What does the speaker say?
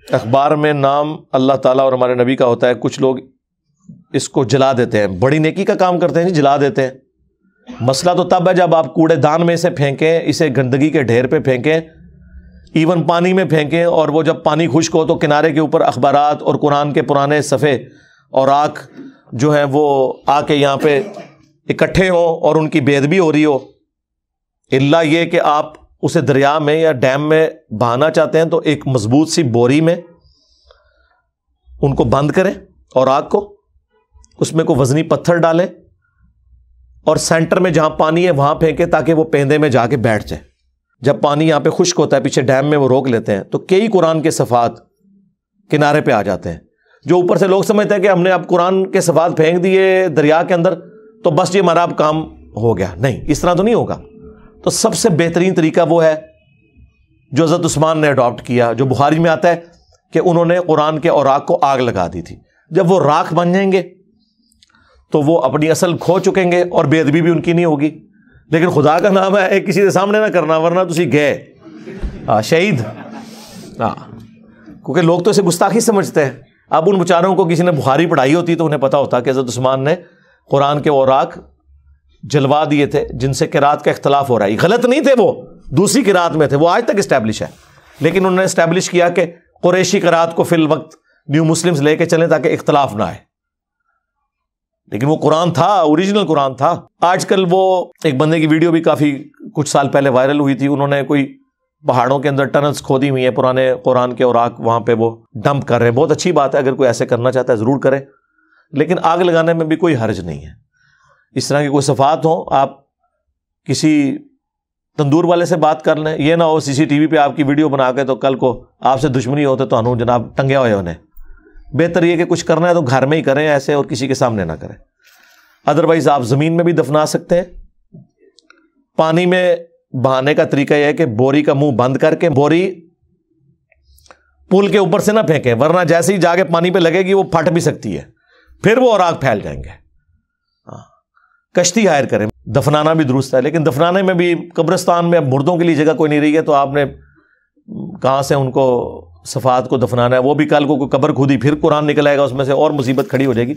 اخبار میں نام اللہ تعالیٰ اور ہمارے نبی کا ہوتا ہے، کچھ لوگ اس کو جلا دیتے ہیں، بڑی نیکی کا کام کرتے ہیں جی، جلا دیتے ہیں۔ مسئلہ تو تب ہے جب آپ کوڑے دان میں اسے پھینکیں، اسے گندگی کے ڈھیر پہ پھینکیں، ایون پانی میں پھینکیں، اور وہ جب پانی خشک ہو تو کنارے کے اوپر اخبارات اور قرآن کے پرانے صفحے اور آنکھ جو ہیں وہ آ کے یہاں پہ اکٹھے ہوں اور ان کی بے ادبی ہو رہی ہو۔ الا یہ کہ آپ اسے دریا میں یا ڈیم میں بہانا چاہتے ہیں تو ایک مضبوط سی بوری میں ان کو بند کریں اور آگ کو، اس میں کوئی وزنی پتھر ڈالیں اور سینٹر میں جہاں پانی ہے وہاں پھینکیں تاکہ وہ پیندے میں جا کے بیٹھ جائے۔ جب پانی یہاں پہ خشک ہوتا ہے پیچھے ڈیم میں وہ روک لیتے ہیں تو کئی قرآن کے صفحات کنارے پہ آ جاتے ہیں۔ جو اوپر سے لوگ سمجھتے ہیں کہ ہم نے اب قرآن کے صفحات پھینک دیے دریا کے اندر تو بس یہ ہمارا اب کام ہو گیا، نہیں، اس طرح تو نہیں ہوگا۔ تو سب سے بہترین طریقہ وہ ہے جو حضرت عثمان نے اڈاپٹ کیا، جو بخاری میں آتا ہے کہ انہوں نے قرآن کے اوراق کو آگ لگا دی تھی۔ جب وہ راکھ بن جائیں گے تو وہ اپنی اصل کھو چکیں گے اور بے ادبی بھی ان کی نہیں ہوگی۔ لیکن خدا کا نام ہے کسی کے سامنے نہ کرنا، ورنہ تسی گئے شہید۔ کیونکہ لوگ تو اسے گستاخی سمجھتے ہیں۔ اب ان بیچاروں کو کسی نے بخاری پڑھائی ہوتی تو انہیں پتا ہوتا کہ حضرت عثمان نے قرآن کے اوراق جلوا دیے تھے جن سے قرات کا اختلاف ہو رہا ہے۔ غلط نہیں تھے، وہ دوسری قرات میں تھے، وہ آج تک اسٹیبلش ہے، لیکن انہوں نے اسٹیبلش کیا کہ قریشی قرات کو فی الوقت نیو مسلمز لے کے چلیں تاکہ اختلاف نہ آئے، لیکن وہ قرآن تھا، اوریجنل قرآن تھا۔ آج کل وہ ایک بندے کی ویڈیو بھی کافی کچھ سال پہلے وائرل ہوئی تھی، انہوں نے کوئی پہاڑوں کے اندر ٹنلز کھودی ہوئی ہیں، پرانے قرآن کے اوراق وہاں پہ وہ ڈمپ کر رہے ہیں۔ بہت اچھی بات ہے، اگر کوئی ایسے کرنا چاہتا ہے ضرور کرے، لیکن آگ لگانے میں بھی کوئی حرج نہیں ہے۔ اس طرح کی کوئی صفات ہوں، آپ کسی تندور والے سے بات کر لیں، یہ نہ ہو سی سی ٹی وی پہ آپ کی ویڈیو بنا کے تو کل کو آپ سے دشمنی ہوتے تو انہوں جناب ٹنگے ہوئے انہیں۔ بہتر یہ کہ کچھ کرنا ہے تو گھر میں ہی کریں ایسے، اور کسی کے سامنے نہ کریں۔ ادروائز آپ زمین میں بھی دفنا سکتے ہیں۔ پانی میں بہانے کا طریقہ یہ ہے کہ بوری کا منہ بند کر کے بوری پل کے اوپر سے نہ پھینکیں، ورنہ جیسے ہی جا کے پانی پہ لگے گی وہ پھٹ بھی سکتی ہے، پھر وہ اوراق پھیل جائیں گے۔ کشتی ہائر کریں۔ دفنانا بھی درست ہے، لیکن دفنانے میں بھی قبرستان میں اب مردوں کے لیے جگہ کوئی نہیں رہی ہے، تو آپ نے کہاں سے ان کو صفات کو دفنانا ہے؟ وہ بھی کل کو کوئی قبر کھودی پھر قرآن نکل آئے گا اس میں سے، اور مصیبت کھڑی ہو جائے گی۔